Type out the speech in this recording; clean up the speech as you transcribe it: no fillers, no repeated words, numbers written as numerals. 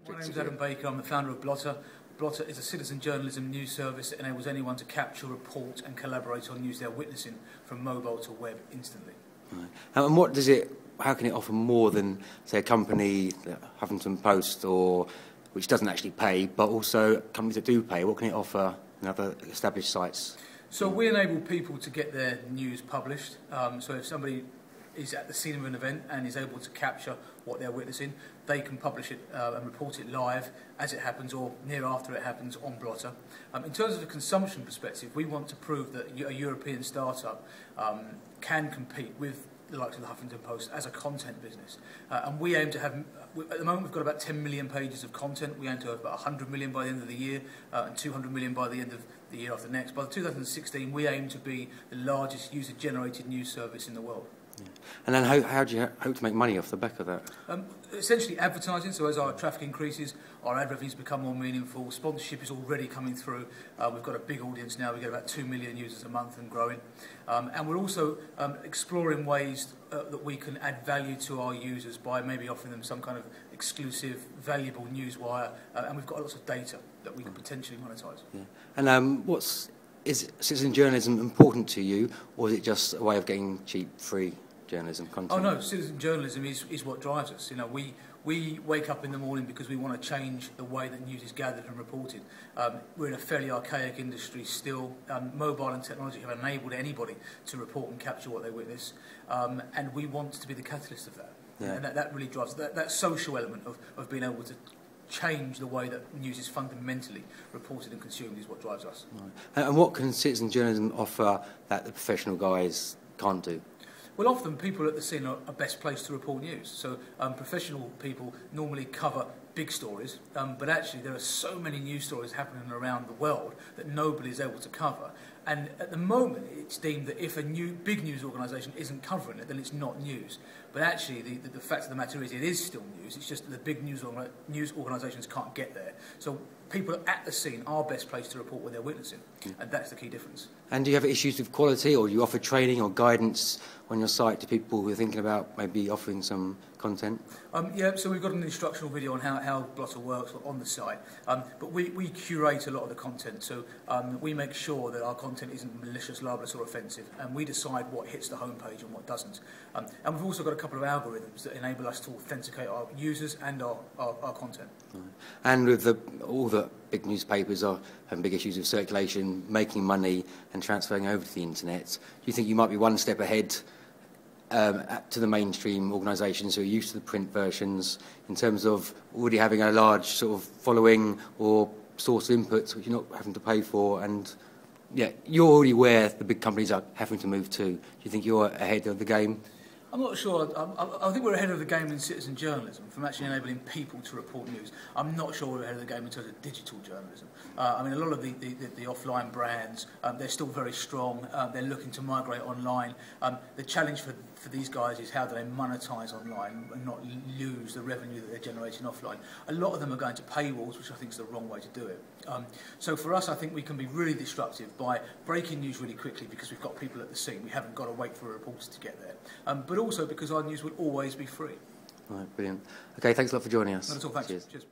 My name's Adam Baker, I'm the founder of BLOTTR. BLOTTR is a citizen journalism news service that enables anyone to capture, report and collaborate on news they're witnessing from mobile to web instantly. Right. And what does it, how can it offer more than, say, a company, Huffington Post, or which doesn't actually pay, but also companies that do pay? What can it offer in other established sites? So we enable people to get their news published. So if somebody is at the scene of an event and is able to capture what they're witnessing, they can publish it and report it live as it happens or near after it happens on BLOTTR. In terms of a consumption perspective, we want to prove that a European startup can compete with the likes of the Huffington Post as a content business. And we aim to have, at the moment we've got about 10 million pages of content. We aim to have about 100 million by the end of the year and 200 million by the end of the year after next. By 2016 we aim to be the largest user-generated news service in the world. Yeah. And then how do you hope to make money off the back of that? Essentially advertising, so as our traffic increases, our ad revenues become more meaningful. Sponsorship is already coming through. We've got a big audience now, we get about 2 million users a month and growing. And we're also exploring ways that we can add value to our users by maybe offering them some kind of exclusive, valuable newswire. And we've got lots of data that we can potentially monetize. Yeah. And is citizen journalism important to you, or is it just a way of getting cheap, free journalism content? Oh no, citizen journalism is what drives us. You know, we wake up in the morning because we want to change the way that news is gathered and reported. We're in a fairly archaic industry still. Mobile and technology have enabled anybody to report and capture what they witness, and we want to be the catalyst of that. Yeah. And that really drives that social element of being able to change the way that news is fundamentally reported and consumed is what drives us. Right. And what can citizen journalism offer that the professional guys can't do? Well, often people at the scene are best placed to report news. So professional people normally cover big stories, but actually there are so many news stories happening around the world that nobody is able to cover. And at the moment, it's deemed that if a big news organisation isn't covering it, then it's not news. But actually, the fact of the matter is, it is still news. It's just that the big news organisations can't get there. So people at the scene are best placed to report what they're witnessing, and that's the key difference. And do you have issues with quality, or do you offer training or guidance on your site to people who are thinking about maybe offering some content? Yeah, so we've got an instructional video on how BLOTTR works on the site, but we curate a lot of the content, so we make sure that our content isn't malicious, libelous or offensive, and we decide what hits the homepage and what doesn't. And we've also got a couple of algorithms that enable us to authenticate our users and our content. Right. And with all the big newspapers are having big issues with circulation, making money and transferring over to the internet, do you think you might be one step ahead to the mainstream organisations who are used to the print versions in terms of already having a large sort of following or source of inputs which you're not having to pay for, and yeah, you're already where the big companies are having to move to? Do you think you're ahead of the game? I'm not sure. I think we're ahead of the game in citizen journalism from actually enabling people to report news. I'm not sure we're ahead of the game in terms of digital journalism. I mean, a lot of the offline brands, they're still very strong. They're looking to migrate online. The challenge for these guys is how do they monetize online and not lose the revenue that they're generating offline. A lot of them are going to paywalls, which I think is the wrong way to do it. So for us, I think we can be really disruptive by breaking news really quickly because we've got people at the scene. We haven't got to wait for a reporter to get there. But also because our news will always be free. Right, brilliant. Okay, thanks a lot for joining us. Not at all, thanks. Cheers. Cheers.